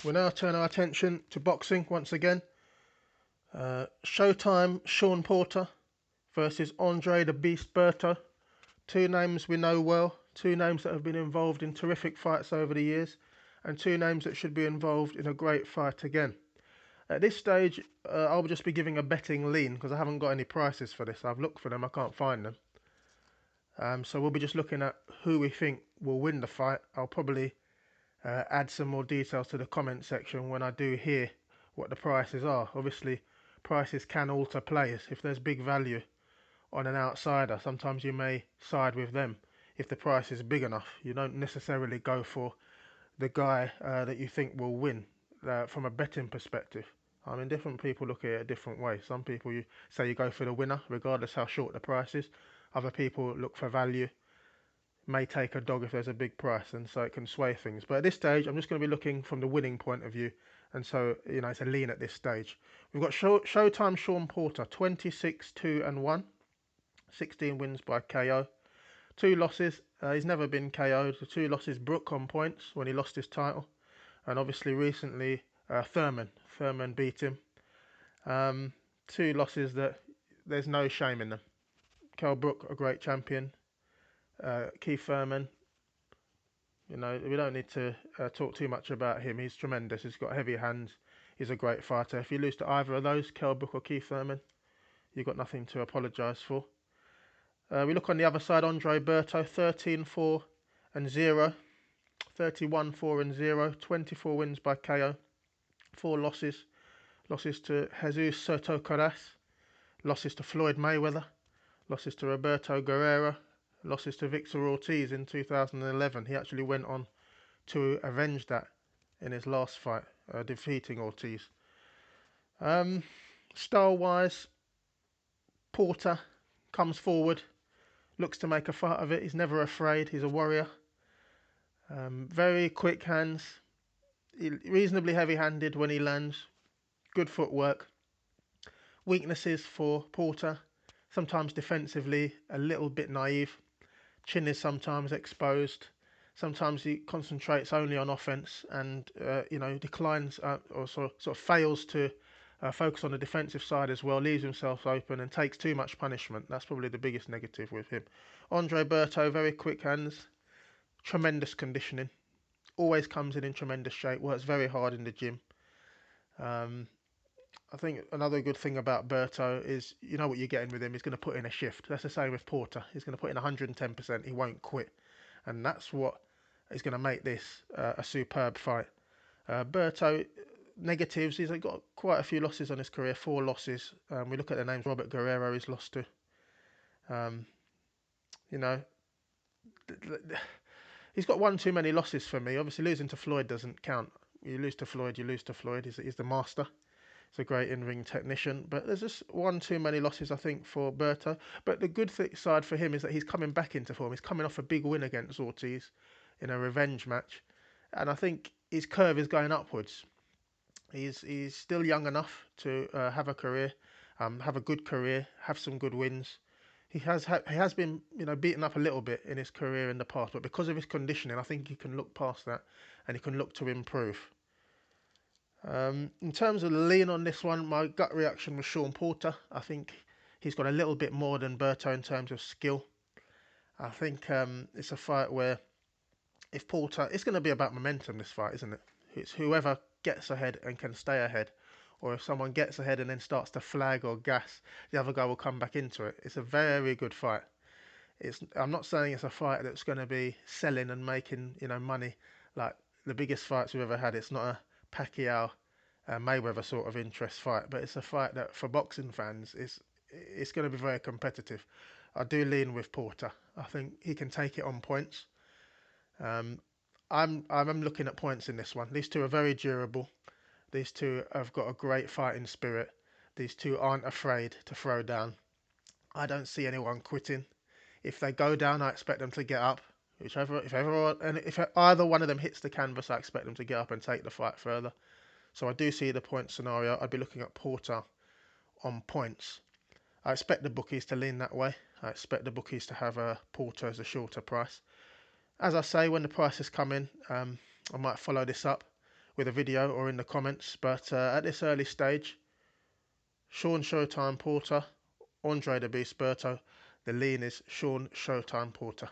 We now turn our attention to boxing once again. Showtime Shawn Porter versus Andre the Beast Berto. Two names we know well, two names that have been involved in terrific fights over the years, and two names that should be involved in a great fight again. At this stage, I'll just be giving a betting lean because I haven't got any prices for this. I've looked for them, I can't find them. So we'll be just looking at who we think will win the fight. I'll probably add some more details to the comment section when I do hear what the prices are. Obviously, prices can alter players. If there's big value on an outsider, sometimes you may side with them if the price is big enough. You don't necessarily go for the guy that you think will win from a betting perspective. I mean, different people look at it a different way. Some people you say you go for the winner, regardless how short the price is. Other people look for value, may take a dog if there's a big price, and so it can sway things. But at this stage, I'm just going to be looking from the winning point of view, and so it's a lean at this stage. We've got Showtime Shawn Porter, 26-2-1, 16 wins by KO, two losses. He's never been KO'd. The two losses, Brook on points when he lost his title, and obviously recently Thurman beat him. Two losses that there's no shame in them. Kell Brook, a great champion. Keith Thurman, we don't need to talk too much about him. He's tremendous. He's got heavy hands. He's a great fighter. If you lose to either of those, Kell Brook or Keith Thurman, you've got nothing to apologise for. We look on the other side, Andre Berto, 13-4-0, 31-4-0, 24 wins by KO, four losses. Losses to Jesus Soto Caras, losses to Floyd Mayweather, losses to Roberto Guerrero, losses to Victor Ortiz in 2011. He actually went on to avenge that in his last fight, defeating Ortiz. Style-wise, Porter comes forward, looks to make a fight of it. He's never afraid. He's a warrior. Very quick hands, reasonably heavy-handed when he lands. Good footwork. Weaknesses for Porter, sometimes defensively a little bit naive. Chin is sometimes exposed. Sometimes he concentrates only on offense and declines or sort of fails to focus on the defensive side as well. Leaves himself open and takes too much punishment. That's probably the biggest negative with him. Andre Berto, very quick hands, tremendous conditioning. Always comes in tremendous shape. Works very hard in the gym. I think another good thing about Berto is you know what you're getting with him. He's going to put in a shift. That's the same with Porter. He's going to put in 110%. He won't quit. And that's what is going to make this a superb fight. Berto, negatives. He's got quite a few losses on his career. 4 losses. We look at the names. Robert Guerrero he's lost to. He's got one too many losses for me. Obviously, losing to Floyd doesn't count. You lose to Floyd, you lose to Floyd. He's the master. He's a great in-ring technician, but there's just one too many losses, I think, for Berto. But the good side for him is that he's coming back into form. He's coming off a big win against Ortiz in a revenge match, and I think his curve is going upwards. He's still young enough to have a career, have a good career, have some good wins. He has been beaten up a little bit in his career in the past, but because of his conditioning, I think he can look past that and he can look to improve. In terms of the lean on this one, my gut reaction was Shawn Porter. I think he's got a little bit more than Berto in terms of skill. I think it's a fight where if Porter, it's going to be about momentum, this fight, isn't it? It's whoever gets ahead and can stay ahead. Or if someone gets ahead and then starts to flag or gas, the other guy will come back into it. It's a very good fight. I'm not saying it's a fight that's going to be selling and making money like the biggest fights we've ever had. It's not a Pacquiao Mayweather sort of interest fight, but it's a fight that for boxing fans it's going to be very competitive. I do lean with Porter. I think he can take it on points. I'm looking at points in this one. These two are very durable. These two have got a great fighting spirit. These two aren't afraid to throw down. I don't see anyone quitting. If they go down, I expect them to get up. If either one of them hits the canvas, I expect them to get up and take the fight further. So I do see the point scenario. I'd be looking at Porter on points. I expect the bookies to lean that way. I expect the bookies to have Porter as a shorter price. As I say, when the prices come in, I might follow this up with a video or in the comments. But at this early stage, Shawn Showtime Porter, Andre the Beast Berto. The lean is Shawn Showtime Porter.